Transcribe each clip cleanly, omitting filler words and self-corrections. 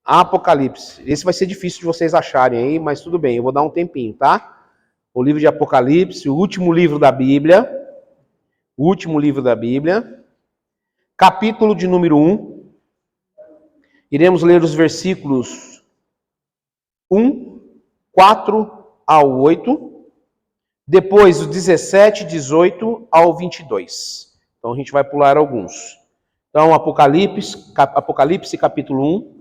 Apocalipse. Esse vai ser difícil de vocês acharem aí, mas tudo bem, eu vou dar um tempinho, tá? O livro de Apocalipse, o último livro da Bíblia. O último livro da Bíblia. Capítulo de número 1. Iremos ler os versículos 1, 4 ao 8. Depois, os 17, 18 ao 22. Então, a gente vai pular alguns. Então, Apocalipse capítulo 1.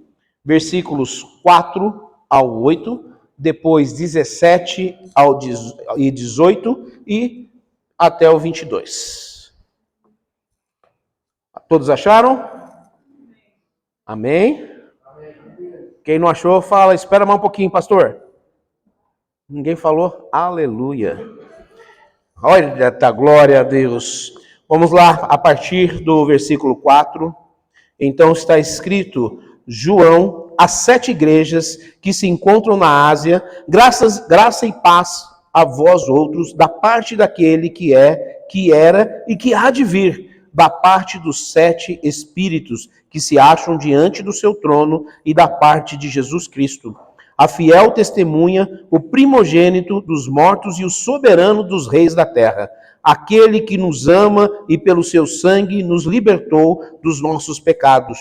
Versículos 4 ao 8, depois 17 e 18 e até o 22. Todos acharam? Amém? Quem não achou, fala, espera mais um pouquinho, pastor. Ninguém falou? Aleluia. Olha, tá, glória a Deus. Vamos lá, a partir do versículo 4. Então está escrito: João, as 7 igrejas que se encontram na Ásia, graça e paz a vós outros, da parte daquele que é, que era e que há de vir, da parte dos 7 espíritos que se acham diante do seu trono e da parte de Jesus Cristo, a fiel testemunha, o primogênito dos mortos e o soberano dos reis da terra, aquele que nos ama e pelo seu sangue nos libertou dos nossos pecados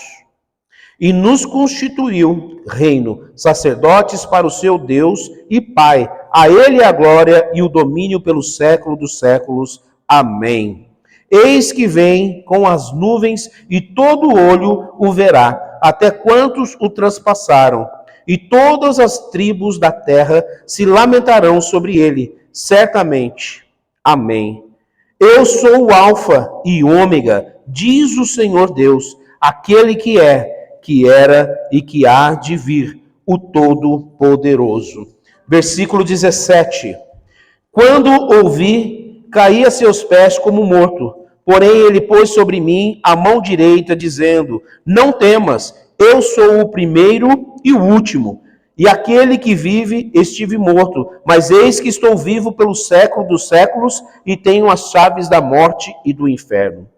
e nos constituiu reino, sacerdotes para o seu Deus e Pai. A ele a glória e o domínio pelo século dos séculos. Amém. Eis que vem com as nuvens, e todo olho o verá, até quantos o transpassaram. E todas as tribos da terra se lamentarão sobre ele, certamente. Amém. Eu sou o Alfa e Ômega, diz o Senhor Deus, aquele que é, que era e que há de vir, o Todo-Poderoso. Versículo 17. Quando ouvi, caí a seus pés como morto. Porém, ele pôs sobre mim a mão direita, dizendo: não temas, eu sou o primeiro e o último. E aquele que vive, estive morto, mas eis que estou vivo pelo século dos séculos e tenho as chaves da morte e do inferno.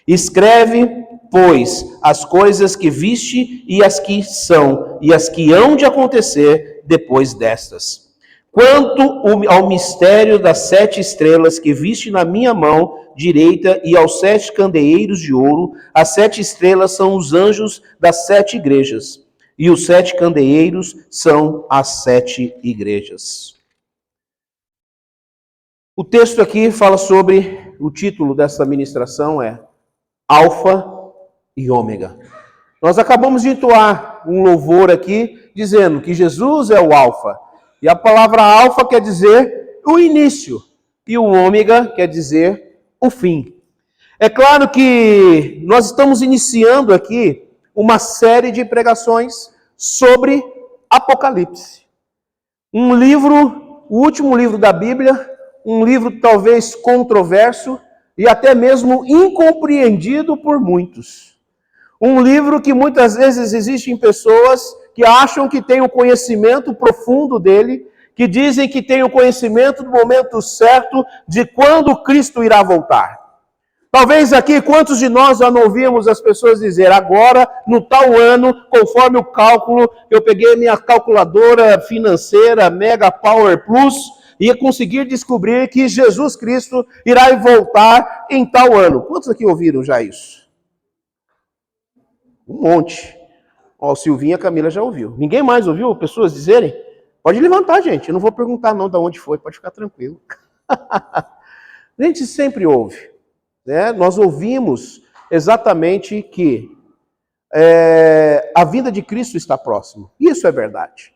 Escreve, pois, as coisas que viste e as que são, e as que hão de acontecer depois destas. Quanto ao mistério das 7 estrelas que viste na minha mão direita e aos 7 candeeiros de ouro, as 7 estrelas são os anjos das 7 igrejas, e os 7 candeeiros são as 7 igrejas. O texto aqui fala sobre, o título dessa ministração é Alfa e Ômega. Nós acabamos de entoar um louvor aqui, dizendo que Jesus é o Alfa. E a palavra Alfa quer dizer o início. E o Ômega quer dizer o fim. É claro que nós estamos iniciando aqui uma série de pregações sobre Apocalipse. Um livro, o último livro da Bíblia, um livro talvez controverso, e até mesmo incompreendido por muitos. Um livro que muitas vezes existem pessoas que acham que têm o conhecimento profundo dele, que dizem que têm o conhecimento do momento certo de quando Cristo irá voltar. Talvez aqui, quantos de nós já não ouvimos as pessoas dizer, agora, no tal ano, conforme o cálculo, eu peguei minha calculadora financeira, Mega Power Plus, ia conseguir descobrir que Jesus Cristo irá voltar em tal ano. Quantos aqui ouviram já isso? Um monte. Ó, o Silvinho e a Camila já ouviu. Ninguém mais ouviu pessoas dizerem? Pode levantar, gente. Eu não vou perguntar não de onde foi, pode ficar tranquilo. A gente sempre ouve. Né? Nós ouvimos exatamente que a vinda de Cristo está próxima. Isso é verdade.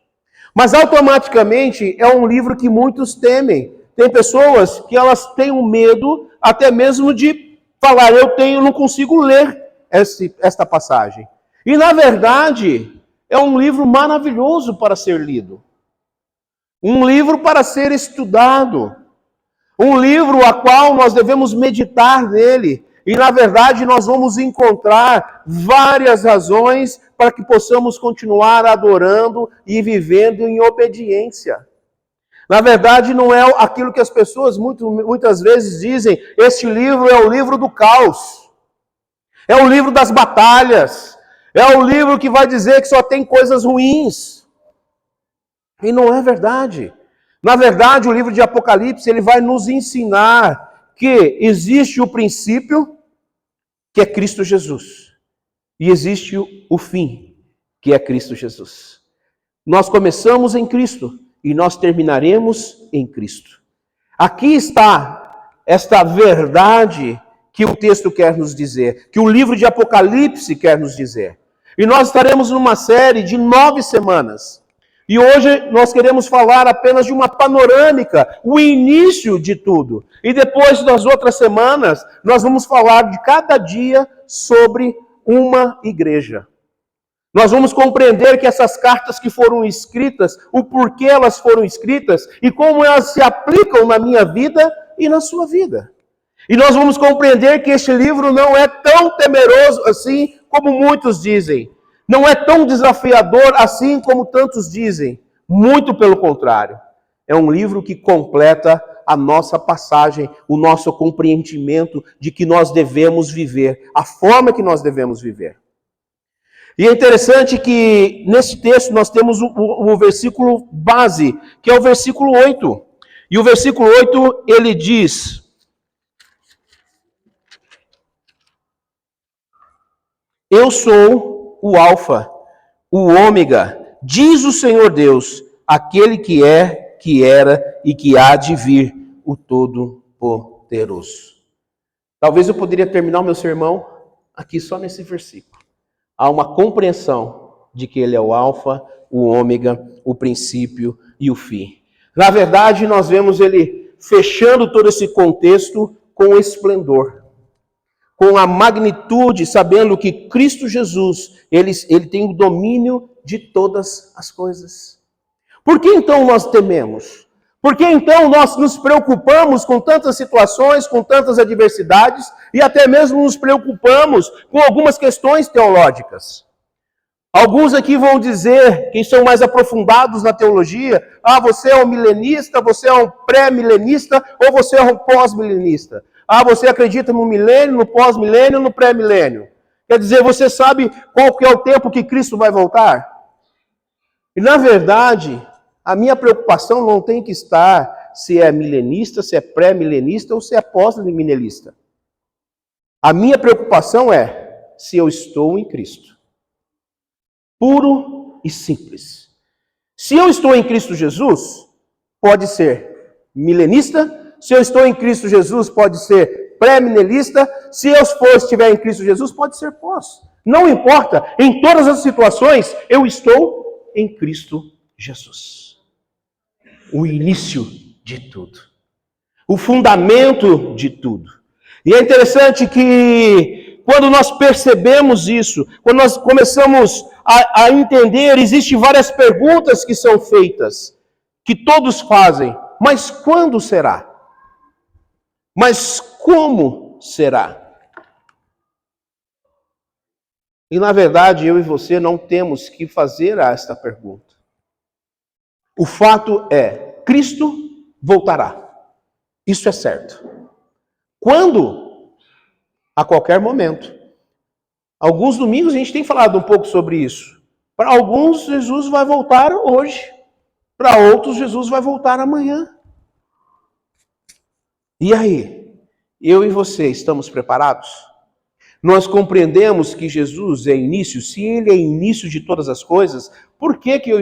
Mas automaticamente é um livro que muitos temem. Tem pessoas que elas têm um medo até mesmo de falar, não consigo ler esta passagem. E na verdade, é um livro maravilhoso para ser lido. Um livro para ser estudado. Um livro a qual nós devemos meditar nele. E na verdade nós vamos encontrar várias razões para que possamos continuar adorando e vivendo em obediência. Na verdade não é aquilo que as pessoas muitas vezes dizem, este livro é o livro do caos. É o livro das batalhas. É o livro que vai dizer que só tem coisas ruins. E não é verdade. Na verdade, o livro de Apocalipse, ele vai nos ensinar que existe o princípio, que é Cristo Jesus. E existe o fim, que é Cristo Jesus. Nós começamos em Cristo e nós terminaremos em Cristo. Aqui está esta verdade que o texto quer nos dizer, que o livro de Apocalipse quer nos dizer. E nós estaremos numa série de 9 semanas. E hoje nós queremos falar apenas de uma panorâmica, o início de tudo. E depois das outras semanas, nós vamos falar de cada dia sobre uma igreja. Nós vamos compreender que essas cartas que foram escritas, o porquê elas foram escritas e como elas se aplicam na minha vida e na sua vida. E nós vamos compreender que este livro não é tão temeroso assim como muitos dizem. Não é tão desafiador assim como tantos dizem. Muito pelo contrário. É um livro que completa a nossa passagem, o nosso compreendimento de que nós devemos viver, a forma que nós devemos viver. E é interessante que nesse texto nós temos o versículo base, que é o versículo 8. E o versículo 8, ele diz: Eu sou o Alfa, o Ômega, diz o Senhor Deus, aquele que é, que era e que há de vir, o Todo-Poderoso. Talvez eu poderia terminar o meu sermão aqui só nesse versículo. Há uma compreensão de que ele é o Alfa, o Ômega, o princípio e o fim. Na verdade, nós vemos ele fechando todo esse contexto com esplendor, com a magnitude, sabendo que Cristo Jesus, ele tem o domínio de todas as coisas. Por que então nós tememos? Por que então nós nos preocupamos com tantas situações, com tantas adversidades e até mesmo nos preocupamos com algumas questões teológicas? Alguns aqui vão dizer, quem são mais aprofundados na teologia, você é um milenista, você é um pré-milenista ou você é um pós-milenista. Você acredita no milênio, no pós-milênio, no pré-milênio. Quer dizer, você sabe qual que é o tempo que Cristo vai voltar? E na verdade, a minha preocupação não tem que estar se é milenista, se é pré-milenista ou se é pós-milenista. A minha preocupação é se eu estou em Cristo. Puro e simples. Se eu estou em Cristo Jesus, pode ser milenista. Se eu estou em Cristo Jesus, pode ser pré-millenista. Se eu estiver em Cristo Jesus, pode ser pós. Não importa. Em todas as situações, eu estou em Cristo Jesus. O início de tudo. O fundamento de tudo. E é interessante que quando nós percebemos isso, quando nós começamos a entender, existem várias perguntas que são feitas, que todos fazem. Mas quando será? Mas como será? E na verdade, eu e você não temos que fazer esta pergunta. O fato é, Cristo voltará. Isso é certo. Quando? A qualquer momento. Alguns domingos a gente tem falado um pouco sobre isso. Para alguns, Jesus vai voltar hoje. Para outros, Jesus vai voltar amanhã. E aí? Eu e você estamos preparados? Nós compreendemos que Jesus é início? Se Ele é início de todas as coisas, por que eu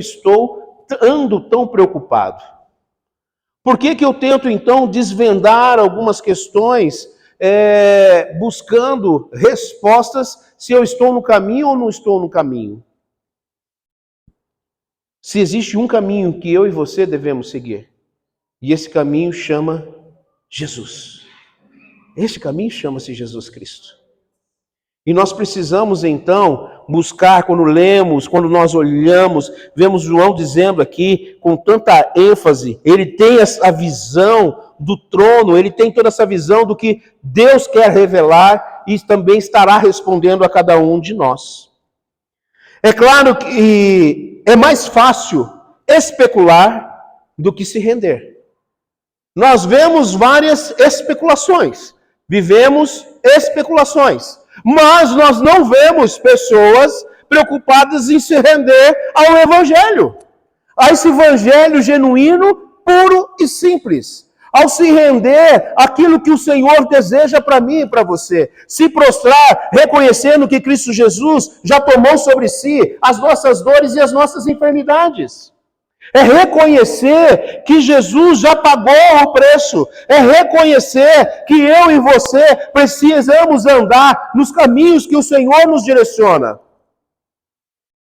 ando tão preocupado? Por que eu tento, então, desvendar algumas questões, buscando respostas se eu estou no caminho ou não estou no caminho? Se existe um caminho que eu e você devemos seguir, e esse caminho chama Jesus. Esse caminho chama-se Jesus Cristo. E nós precisamos, então, buscar, quando lemos, quando nós olhamos, vemos João dizendo aqui, com tanta ênfase, ele tem essa visão do trono, ele tem toda essa visão do que Deus quer revelar e também estará respondendo a cada um de nós. É claro que é mais fácil especular do que se render. Nós vemos várias especulações, vivemos especulações, mas nós não vemos pessoas preocupadas em se render ao Evangelho. A esse Evangelho genuíno, puro e simples. Ao se render àquilo que o Senhor deseja para mim e para você. Se prostrar, reconhecendo que Cristo Jesus já tomou sobre si as nossas dores e as nossas enfermidades. É reconhecer que Jesus já pagou o preço. É reconhecer que eu e você precisamos andar nos caminhos que o Senhor nos direciona.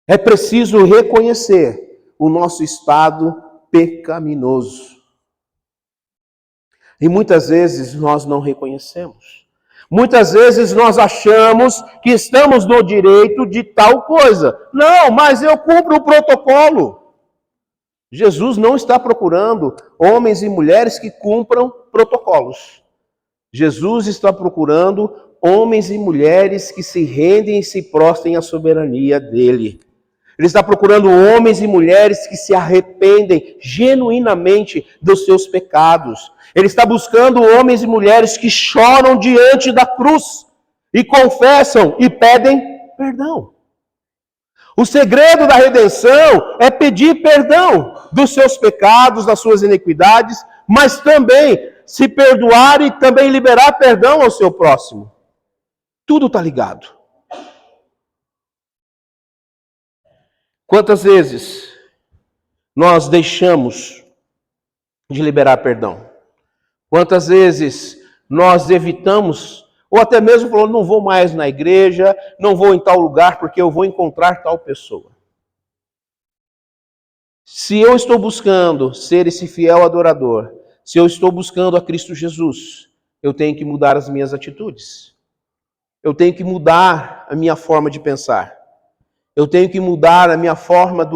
É preciso reconhecer o nosso estado pecaminoso. E muitas vezes nós não reconhecemos. Muitas vezes nós achamos que estamos no direito de tal coisa. Não, mas eu cumpro o protocolo. Jesus não está procurando homens e mulheres que cumpram protocolos. Jesus está procurando homens e mulheres que se rendem e se prostem à soberania dele. Ele está procurando homens e mulheres que se arrependem genuinamente dos seus pecados. Ele está buscando homens e mulheres que choram diante da cruz e confessam e pedem perdão. O segredo da redenção é pedir perdão dos seus pecados, das suas iniquidades, mas também se perdoar e também liberar perdão ao seu próximo. Tudo está ligado. Quantas vezes nós deixamos de liberar perdão? Quantas vezes nós evitamos, ou até mesmo falando, não vou mais na igreja, não vou em tal lugar porque eu vou encontrar tal pessoa. Se eu estou buscando ser esse fiel adorador, se eu estou buscando a Cristo Jesus, eu tenho que mudar as minhas atitudes. Eu tenho que mudar a minha forma de pensar. Eu tenho que mudar a minha forma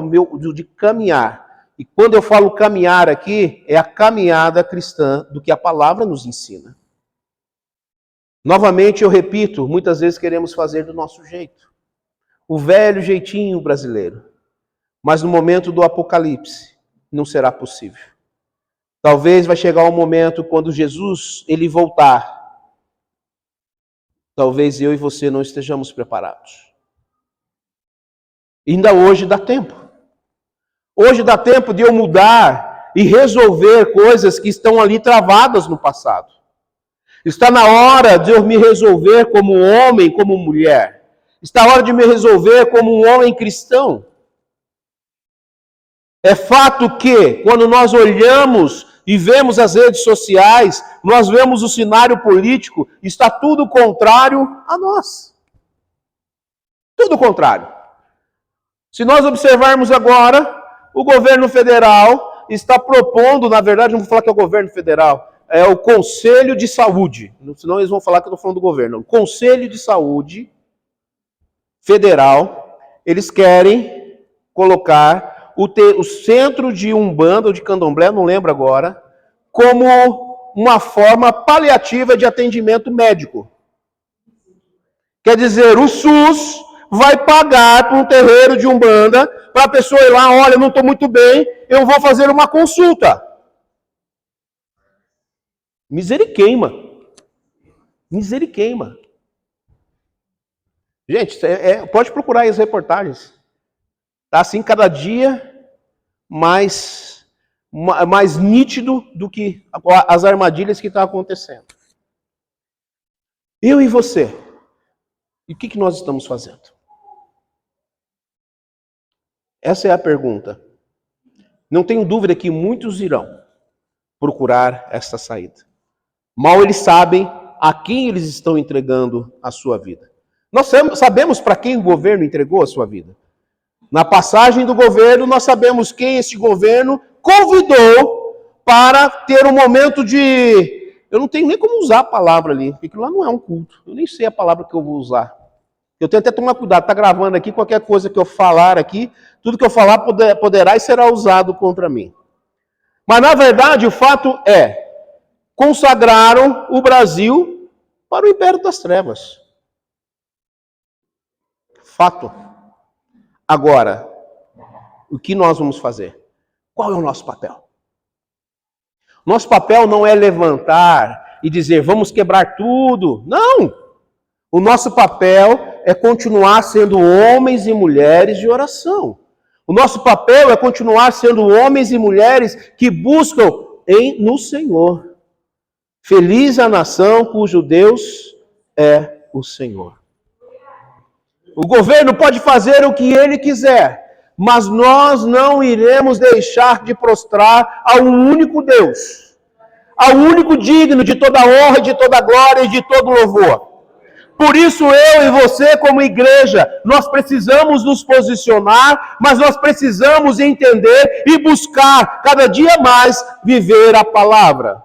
de caminhar. E quando eu falo caminhar aqui, é a caminhada cristã do que a palavra nos ensina. Novamente eu repito, muitas vezes queremos fazer do nosso jeito. O velho jeitinho brasileiro. Mas no momento do apocalipse, não será possível. Talvez vai chegar um momento quando Jesus ele voltar. Talvez eu e você não estejamos preparados. Ainda hoje dá tempo. Hoje dá tempo de eu mudar e resolver coisas que estão ali travadas no passado. Está na hora de eu me resolver como homem, como mulher. Está na hora de me resolver como um homem cristão. É fato que, quando nós olhamos e vemos as redes sociais, nós vemos o cenário político, está tudo contrário a nós. Tudo contrário. Se nós observarmos agora, o governo federal está propondo, na verdade, não vou falar que é o governo federal, é o Conselho de Saúde, senão eles vão falar que eu estou falando do governo. O Conselho de Saúde Federal, eles querem colocar o centro de Umbanda ou de Candomblé, não lembro agora, como uma forma paliativa de atendimento médico. Quer dizer, o SUS vai pagar para um terreiro de Umbanda, para a pessoa ir lá, olha, não estou muito bem, eu vou fazer uma consulta. Miseriqueima. Miseriqueima. Gente, pode procurar aí as reportagens. Está assim cada dia mais nítido do que as armadilhas que estão acontecendo. Eu e você, e o que nós estamos fazendo? Essa é a pergunta. Não tenho dúvida que muitos irão procurar essa saída. Mal eles sabem a quem eles estão entregando a sua vida. Nós sabemos para quem o governo entregou a sua vida. Na passagem do governo, nós sabemos quem esse governo convidou para ter um momento de... Eu não tenho nem como usar a palavra ali, porque lá não é um culto. Eu nem sei a palavra que eu vou usar. Eu tenho até que tomar cuidado, está gravando aqui, qualquer coisa que eu falar aqui, tudo que eu falar poderá e será usado contra mim. Mas, na verdade, o fato é, consagraram o Brasil para o Império das Trevas. Fato. Agora, o que nós vamos fazer? Qual é o nosso papel? Nosso papel não é levantar e dizer, vamos quebrar tudo. Não! O nosso papel é continuar sendo homens e mulheres de oração. O nosso papel é continuar sendo homens e mulheres que buscam no Senhor. Feliz a nação cujo Deus é o Senhor. O governo pode fazer o que ele quiser, mas nós não iremos deixar de prostrar ao único Deus, ao único digno de toda honra, de toda glória e de todo louvor. Por isso eu e você como igreja, nós precisamos nos posicionar, mas nós precisamos entender e buscar cada dia mais viver a palavra.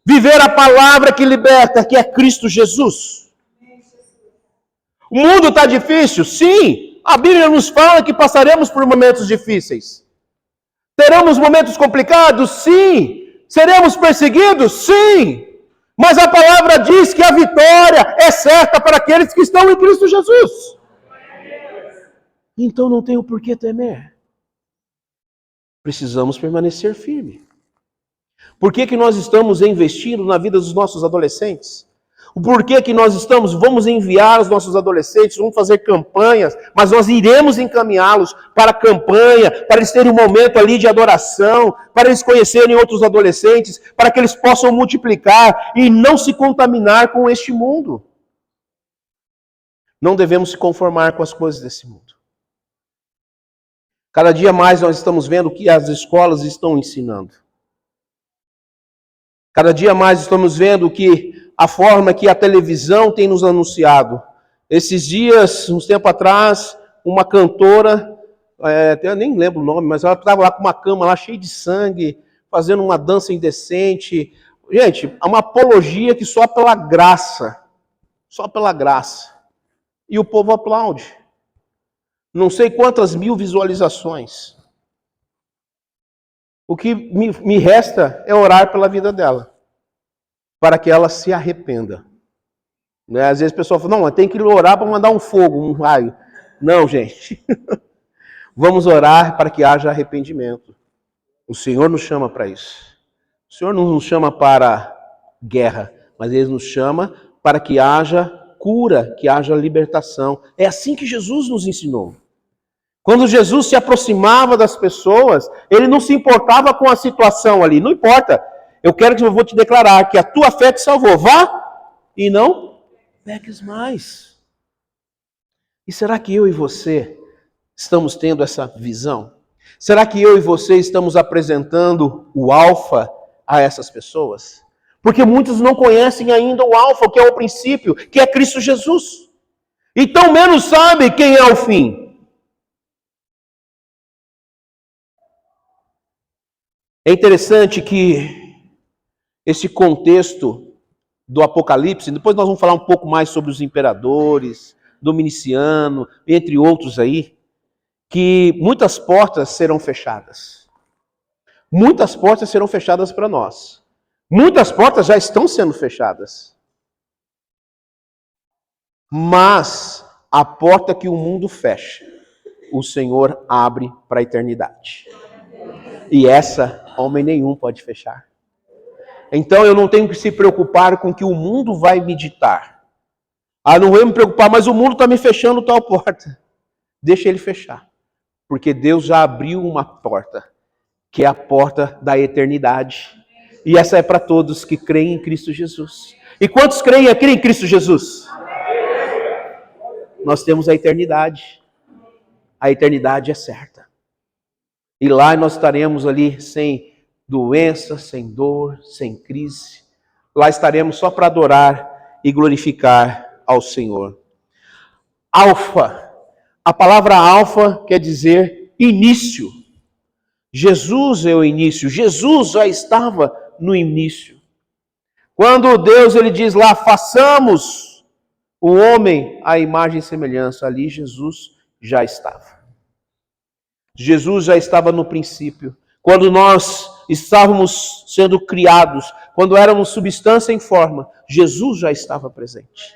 Viver a palavra que liberta, que é Cristo Jesus. O mundo está difícil? Sim. A Bíblia nos fala que passaremos por momentos difíceis. Teremos momentos complicados? Sim. Seremos perseguidos? Sim. Mas a palavra diz que a vitória é certa para aqueles que estão em Cristo Jesus. Então não tem o porquê temer. Precisamos permanecer firme. Por que nós estamos investindo na vida dos nossos adolescentes? O porquê que nós vamos enviar os nossos adolescentes, vamos fazer campanhas, mas nós iremos encaminhá-los para a campanha, para eles terem um momento ali de adoração, para eles conhecerem outros adolescentes, para que eles possam multiplicar e não se contaminar com este mundo. Não devemos se conformar com as coisas desse mundo. Cada dia mais nós estamos vendo o que as escolas estão ensinando. Cada dia mais estamos vendo que a forma que a televisão tem nos anunciado. Esses dias, uns tempo atrás, uma cantora, eu nem lembro o nome, mas ela estava lá com uma cama lá cheia de sangue, fazendo uma dança indecente. Gente, é uma apologia que só pela graça. E o povo aplaude. Não sei quantas mil visualizações. O que me resta é orar pela vida dela, para que ela se arrependa. Às vezes o pessoal fala, não, tem que orar para mandar um fogo, um raio. Não, gente. Vamos orar para que haja arrependimento. O Senhor nos chama para isso. O Senhor não nos chama para guerra, mas Ele nos chama para que haja cura, que haja libertação. É assim que Jesus nos ensinou. Quando Jesus se aproximava das pessoas, Ele não se importava com a situação ali. Não importa. Eu vou te declarar que a tua fé te salvou. Vá e não peques mais. E será que eu e você estamos tendo essa visão? Será que eu e você estamos apresentando o alfa a essas pessoas? Porque muitos não conhecem ainda o alfa, que é o princípio, que é Cristo Jesus. Então menos sabem quem é o fim. É interessante que esse contexto do Apocalipse, depois nós vamos falar um pouco mais sobre os imperadores, Dominiciano, entre outros aí, que muitas portas serão fechadas. Muitas portas serão fechadas para nós. Muitas portas já estão sendo fechadas. Mas a porta que o mundo fecha, o Senhor abre para a eternidade. E essa, homem nenhum pode fechar. Então eu não tenho que se preocupar com o que o mundo vai me ditar. Não vou me preocupar, mas o mundo está me fechando tal porta. Deixa ele fechar. Porque Deus já abriu uma porta, que é a porta da eternidade. E essa é para todos que creem em Cristo Jesus. E quantos creem aqui em Cristo Jesus? Nós temos a eternidade. A eternidade é certa. E lá nós estaremos ali sem doença, sem dor, sem crise. Lá estaremos só para adorar e glorificar ao Senhor. Alfa. A palavra alfa quer dizer início. Jesus é o início. Jesus já estava no início. Quando Deus ele diz lá, façamos o homem à imagem e semelhança, ali Jesus já estava. Jesus já estava no princípio. Quando nós estávamos sendo criados, quando éramos substância em forma, Jesus já estava presente.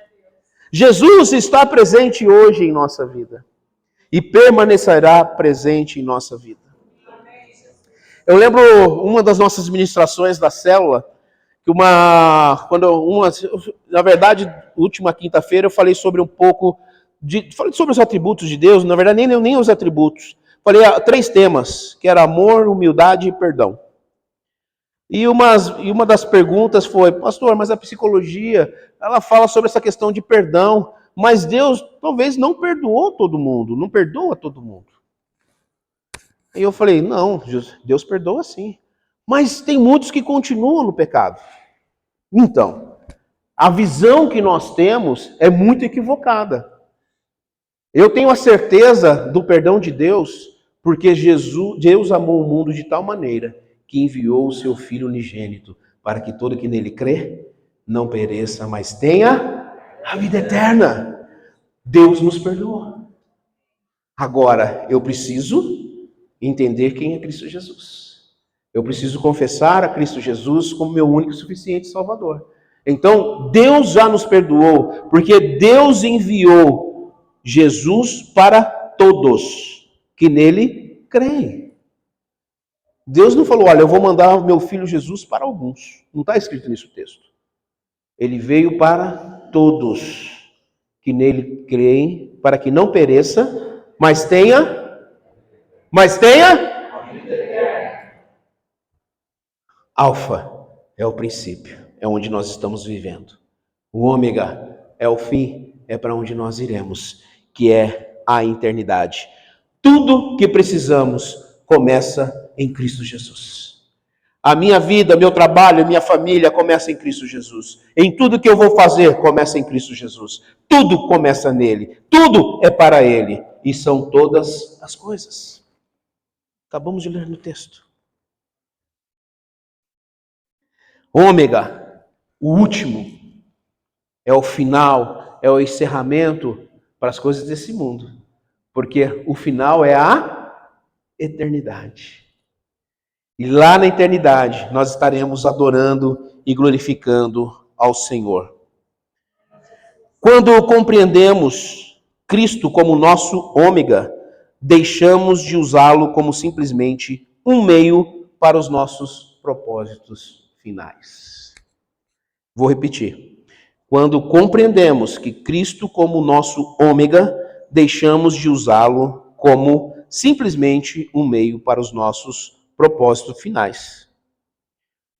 Jesus está presente hoje em nossa vida e permanecerá presente em nossa vida. Eu lembro uma das nossas ministrações da célula, que na verdade, última quinta-feira eu falei sobre um pouco falei sobre os atributos de Deus, na verdade nem os atributos. Falei 3 temas, que era amor, humildade e perdão. E uma das perguntas foi, pastor, mas a psicologia, ela fala sobre essa questão de perdão, mas Deus talvez não perdoou todo mundo, não perdoa todo mundo. E eu falei, não, Deus perdoa sim. Mas tem muitos que continuam no pecado. Então, a visão que nós temos é muito equivocada. Eu tenho a certeza do perdão de Deus, porque Deus amou o mundo de tal maneira que enviou o seu Filho unigênito, para que todo que nele crê não pereça, mas tenha a vida eterna. Deus nos perdoou. Agora, eu preciso entender quem é Cristo Jesus. Eu preciso confessar a Cristo Jesus como meu único e suficiente Salvador. Então, Deus já nos perdoou, porque Deus enviou Jesus para todos que nele creem. Deus não falou, olha, eu vou mandar o meu filho Jesus para alguns. Não está escrito nesse texto. Ele veio para todos que nele creem, para que não pereça, mas tenha... Alfa é o princípio, é onde nós estamos vivendo. O ômega é o fim, é para onde nós iremos, que é a eternidade. Tudo que precisamos começa em Cristo Jesus. A minha vida, meu trabalho, minha família começa em Cristo Jesus. Em tudo que eu vou fazer, começa em Cristo Jesus. Tudo começa nele. Tudo é para ele. E são todas as coisas. Acabamos de ler no texto. Ômega, o último, é o final, é o encerramento para as coisas desse mundo. Porque o final é a eternidade. E lá na eternidade nós estaremos adorando e glorificando ao Senhor. Quando compreendemos Cristo como nosso ômega, deixamos de usá-lo como simplesmente um meio para os nossos propósitos finais. Vou repetir. Quando compreendemos que Cristo como nosso ômega, deixamos de usá-lo como simplesmente um meio para os nossos propósitos finais.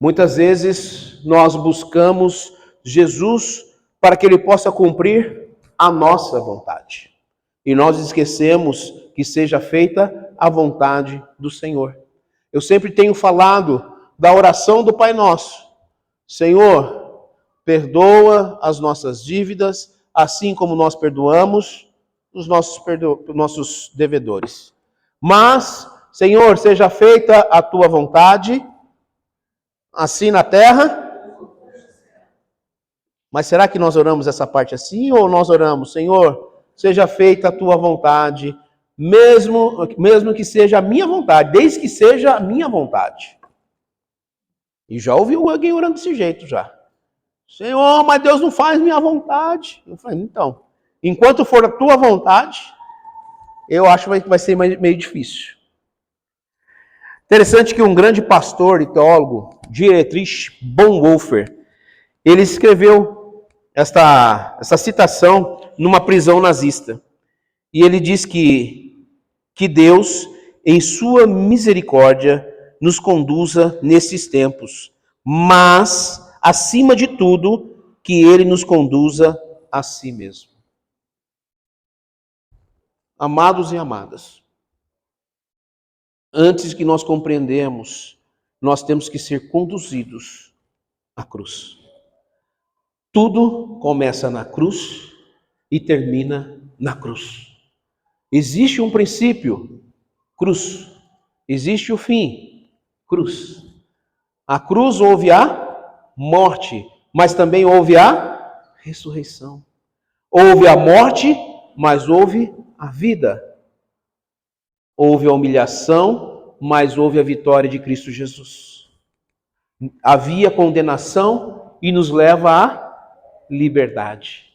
Muitas vezes nós buscamos Jesus para que ele possa cumprir a nossa vontade. E nós esquecemos que seja feita a vontade do Senhor. Eu sempre tenho falado da oração do Pai Nosso. Senhor, perdoa as nossas dívidas, assim como nós perdoamos os nossos devedores. Mas, Senhor, seja feita a tua vontade, assim na terra. Mas será que nós oramos essa parte assim, ou nós oramos, Senhor, seja feita a tua vontade, mesmo que seja a minha vontade, desde que seja a minha vontade? E já ouviu alguém orando desse jeito já. Senhor, mas Deus não faz minha vontade. Eu falei, então, enquanto for a tua vontade, eu acho que vai ser meio difícil. Interessante que um grande pastor e teólogo, Dietrich Bonhoeffer, ele escreveu essa citação numa prisão nazista. E ele diz que Deus, em sua misericórdia, nos conduza nesses tempos, mas, acima de tudo, que ele nos conduza a si mesmo. Amados e amadas, antes que nós compreendemos, nós temos que ser conduzidos à cruz. Tudo começa na cruz e termina na cruz. Existe um princípio, cruz. Existe o fim, cruz. A cruz houve a morte, mas também houve a ressurreição. Houve a morte, mas houve a vida. Houve a humilhação, mas houve a vitória de Cristo Jesus. Havia condenação e nos leva à liberdade.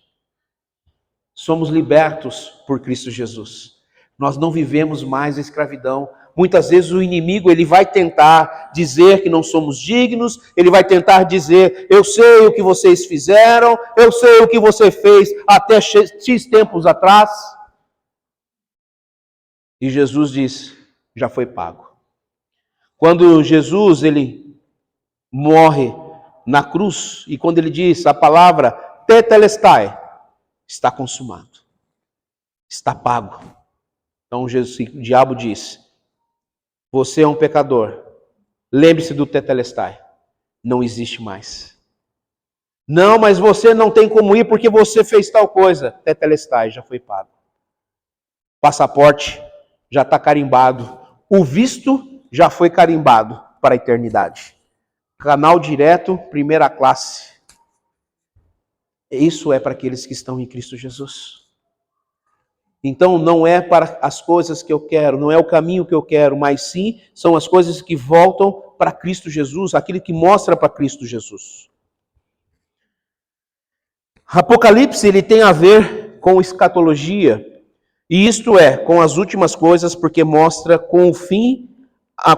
Somos libertos por Cristo Jesus. Nós não vivemos mais a escravidão. Muitas vezes o inimigo ele vai tentar dizer que não somos dignos, ele vai tentar dizer, eu sei o que vocês fizeram, eu sei o que você fez até X tempos atrás. E Jesus diz, já foi pago. Quando Jesus ele morre na cruz, e quando ele diz a palavra tetelestai, está consumado, está pago. Então o diabo diz, você é um pecador, lembre-se do tetelestai, não existe mais. Não, mas você não tem como ir porque você fez tal coisa. Tetelestai, já foi pago. Passaporte já está carimbado. O visto já foi carimbado para a eternidade. Canal direto, primeira classe. Isso é para aqueles que estão em Cristo Jesus. Então não é para as coisas que eu quero, não é o caminho que eu quero, mas sim são as coisas que voltam para Cristo Jesus, aquilo que mostra para Cristo Jesus. Apocalipse ele tem a ver com escatologia, e isto é, com as últimas coisas, porque mostra com o fim,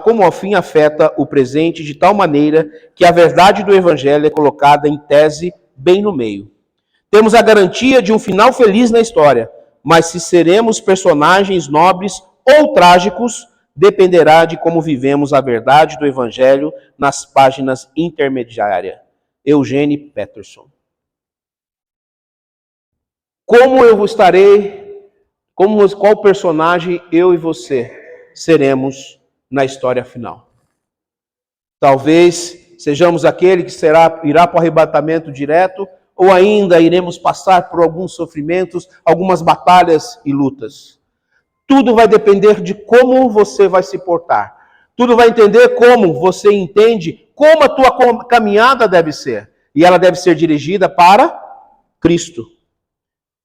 como o fim afeta o presente, de tal maneira que a verdade do Evangelho é colocada em tese bem no meio. Temos a garantia de um final feliz na história, mas se seremos personagens nobres ou trágicos, dependerá de como vivemos a verdade do Evangelho nas páginas intermediárias. Eugene Peterson. Como eu estarei, qual personagem eu e você seremos na história final? Talvez sejamos aquele que irá para o arrebatamento direto, ou ainda iremos passar por alguns sofrimentos, algumas batalhas e lutas. Tudo vai depender de como você vai se portar. Tudo vai entender como você entende como a tua caminhada deve ser. E ela deve ser dirigida para Cristo.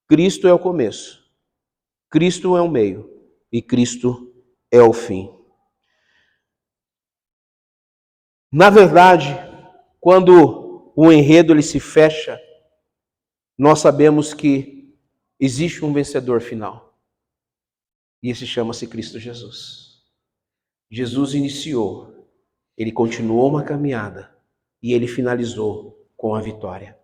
Cristo é o começo. Cristo é o meio. E Cristo é o fim. Na verdade, quando o enredo ele se fecha, nós sabemos que existe um vencedor final. E esse chama-se Cristo Jesus. Jesus iniciou, ele continuou uma caminhada e ele finalizou com a vitória.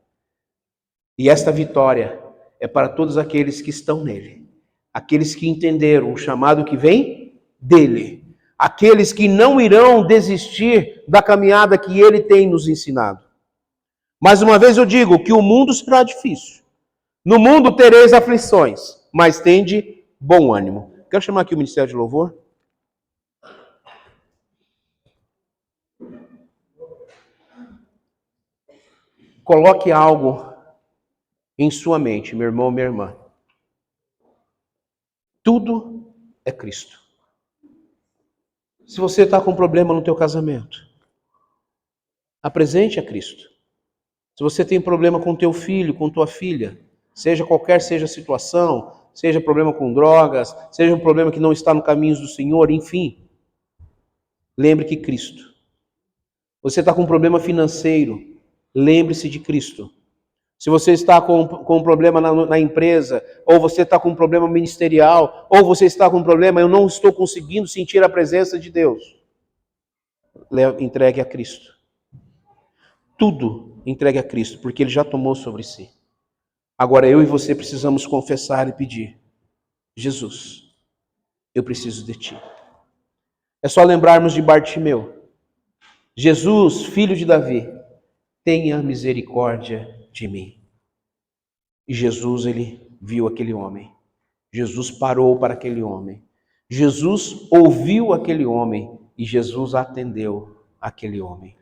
E esta vitória é para todos aqueles que estão nele. Aqueles que entenderam o chamado que vem dele. Aqueles que não irão desistir da caminhada que ele tem nos ensinado. Mais uma vez eu digo que o mundo será difícil. No mundo tereis aflições, mas tende bom ânimo. Quero chamar aqui o Ministério de Louvor. Coloque algo em sua mente, meu irmão, minha irmã. Tudo é Cristo. Se você está com problema no teu casamento, apresente a Cristo. Se você tem problema com teu filho, com tua filha, seja a situação, seja problema com drogas, seja um problema que não está no caminho do Senhor, enfim, lembre que Cristo. Você está com um problema financeiro, lembre-se de Cristo. Se você está com um problema na empresa, ou você está com um problema ministerial, ou você está com um problema, eu não estou conseguindo sentir a presença de Deus, entregue a Cristo. Tudo entregue a Cristo, porque Ele já tomou sobre si. Agora eu e você precisamos confessar e pedir: Jesus, eu preciso de Ti. É só lembrarmos de Bartimeu. Jesus, filho de Davi, tenha misericórdia de mim. E Jesus, ele viu aquele homem. Jesus parou para aquele homem. Jesus ouviu aquele homem e Jesus atendeu aquele homem.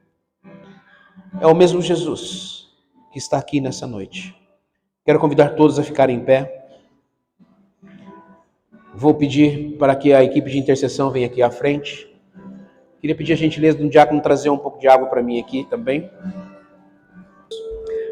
É o mesmo Jesus que está aqui nessa noite. Quero convidar todos a ficarem em pé. Vou pedir para que a equipe de intercessão venha aqui à frente. Queria pedir a gentileza do diácono trazer um pouco de água para mim aqui também.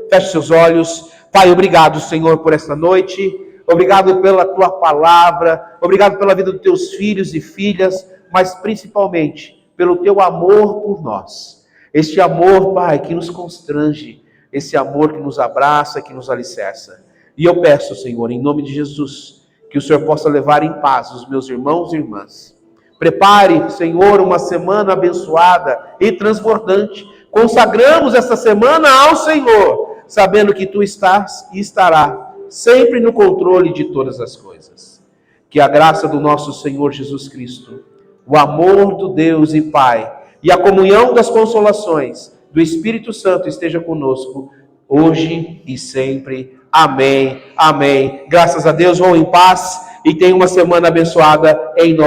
Feche seus olhos. Pai, obrigado, Senhor, por esta noite. Obrigado pela Tua palavra. Obrigado pela vida dos Teus filhos e filhas, mas principalmente pelo Teu amor por nós. Este amor, Pai, que nos constrange. Esse amor que nos abraça, que nos alicerça. E eu peço, Senhor, em nome de Jesus, Que o Senhor possa levar em paz os meus irmãos e irmãs. Prepare, Senhor, uma semana abençoada e transbordante. Consagramos esta semana ao Senhor, sabendo que Tu estás e estará sempre no controle de todas as coisas. Que a graça do nosso Senhor Jesus Cristo, o amor do Deus e Pai e a comunhão das consolações do Espírito Santo esteja conosco hoje e sempre. Amém. Amém. Graças a Deus, vão em paz e tenham uma semana abençoada em nome